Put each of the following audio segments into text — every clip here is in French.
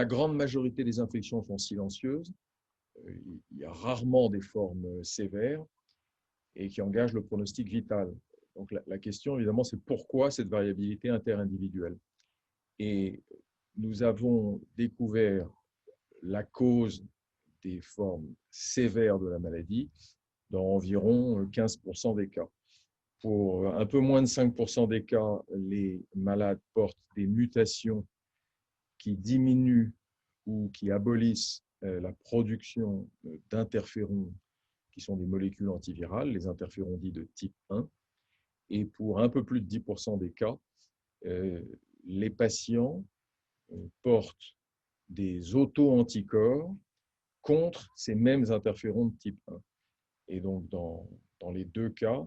la grande majorité des infections sont silencieuses. Il y a rarement des formes sévères et qui engagent le pronostic vital. Donc la question, évidemment, c'est pourquoi cette variabilité interindividuelle. Et nous avons découvert la cause des formes sévères de la maladie dans environ 15% des cas. Pour un peu moins de 5% des cas, les malades portent des mutations qui diminuent ou qui abolissent la production d'interférons qui sont des molécules antivirales, les interférons dits de type 1. Et pour un peu plus de 10% des cas, les patients portent des auto-anticorps contre ces mêmes interférons de type 1. Et donc, dans les deux cas,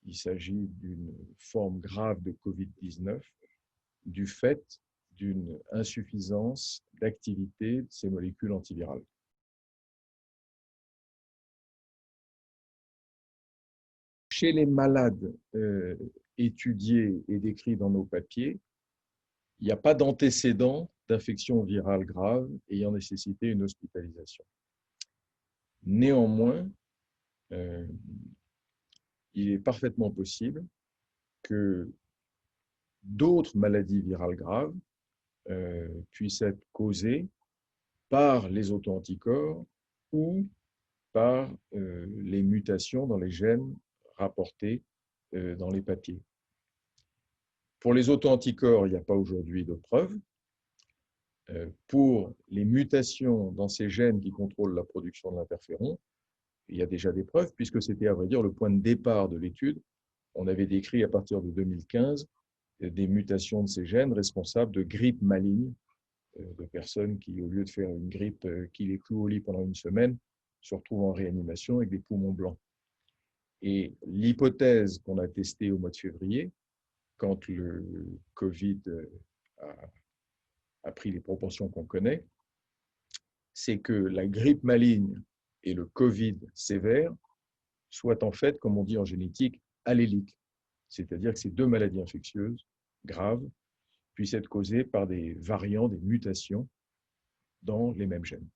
il s'agit d'une forme grave de COVID-19 du fait d'une insuffisance d'activité de ces molécules antivirales. Chez les malades étudiés et décrits dans nos papiers, il n'y a pas d'antécédent d'infection virale grave ayant nécessité une hospitalisation. Néanmoins, il est parfaitement possible que d'autres maladies virales graves puissent être causées par les auto-anticorps ou par les mutations dans les gènes rapportés dans les papiers. Pour les auto-anticorps, il n'y a pas aujourd'hui de preuves. Pour les mutations dans ces gènes qui contrôlent la production de l'interféron, il y a déjà des preuves, puisque c'était, à vrai dire, le point de départ de l'étude. On avait décrit à partir de 2015 des mutations de ces gènes responsables de grippe maligne, de personnes qui, au lieu de faire une grippe qui les cloue au lit pendant une semaine, se retrouvent en réanimation avec des poumons blancs. Et l'hypothèse qu'on a testée au mois de février, quand le Covid a pris les proportions qu'on connaît, c'est que la grippe maligne et le Covid sévère soient en fait, comme on dit en génétique, alléliques. C'est-à-dire que ces deux maladies infectieuses graves puissent être causées par des variants, des mutations dans les mêmes gènes.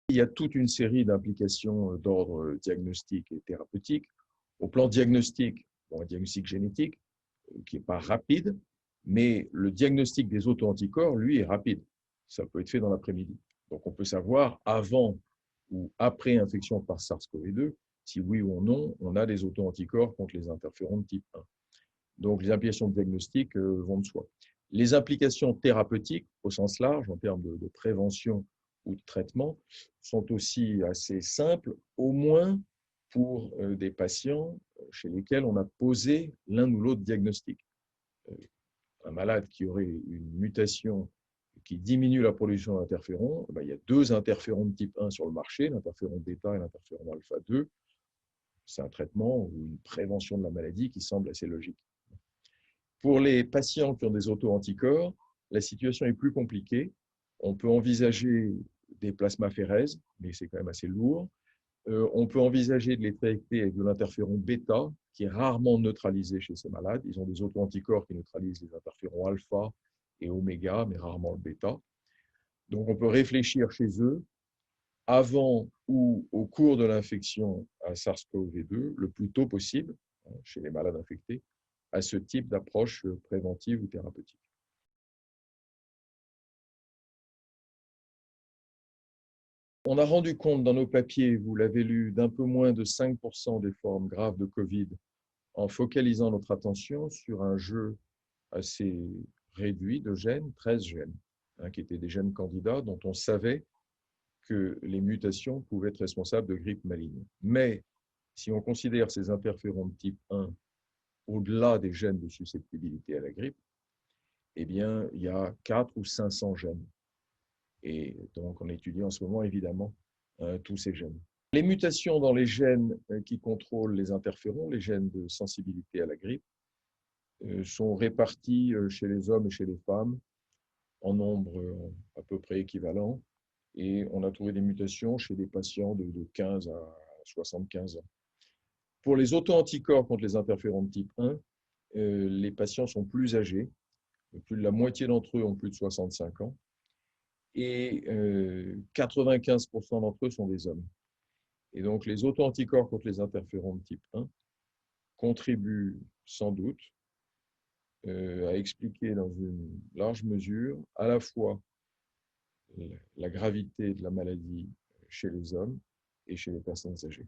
Il y a toute une série d'implications d'ordre diagnostique et thérapeutique. Au plan diagnostique, un diagnostic génétique qui n'est pas rapide, mais le diagnostic des auto-anticorps, lui, est rapide. Ça peut être fait dans l'après-midi. Donc, on peut savoir avant ou après infection par SARS-CoV-2 si oui ou non, on a des auto-anticorps contre les interférons de type 1. Donc, les implications de diagnostic vont de soi. Les implications thérapeutiques, au sens large, en termes de prévention ou de traitement, sont aussi assez simples, au moins pour des patients chez lesquels on a posé l'un ou l'autre diagnostic. Un malade qui aurait une mutation qui diminue la production d'interférons, il y a deux interférons de type 1 sur le marché, l'interféron bêta et l'interféron alpha 2. C'est un traitement ou une prévention de la maladie qui semble assez logique. Pour les patients qui ont des auto-anticorps, la situation est plus compliquée. On peut envisager des plasmaphérèses, mais c'est quand même assez lourd. On peut envisager de les traiter avec de l'interféron bêta, qui est rarement neutralisé chez ces malades. Ils ont des auto-anticorps qui neutralisent les interférons alpha et oméga, mais rarement le bêta. Donc, on peut réfléchir chez eux, avant ou au cours de l'infection à SARS-CoV-2, le plus tôt possible, chez les malades infectés, à ce type d'approche préventive ou thérapeutique. On a rendu compte dans nos papiers, vous l'avez lu, d'un peu moins de 5% des formes graves de Covid en focalisant notre attention sur un jeu assez réduit de gènes, 13 gènes, qui étaient des gènes candidats dont on savait que les mutations pouvaient être responsables de grippe maligne. Mais si on considère ces interférons de type 1 au-delà des gènes de susceptibilité à la grippe, eh bien, il y a 400 ou 500 gènes. Et donc, on étudie en ce moment, évidemment, tous ces gènes. Les mutations dans les gènes qui contrôlent les interférons, les gènes de sensibilité à la grippe, sont réparties chez les hommes et chez les femmes en nombre à peu près équivalent. Et on a trouvé des mutations chez des patients de 15 à 75 ans. Pour les auto-anticorps contre les interférons de type 1, les patients sont plus âgés. Plus de la moitié d'entre eux ont plus de 65 ans. Et 95% d'entre eux sont des hommes. Et donc, les auto-anticorps contre les interférons de type 1 contribuent sans doute à expliquer dans une large mesure à la fois la gravité de la maladie chez les hommes et chez les personnes âgées.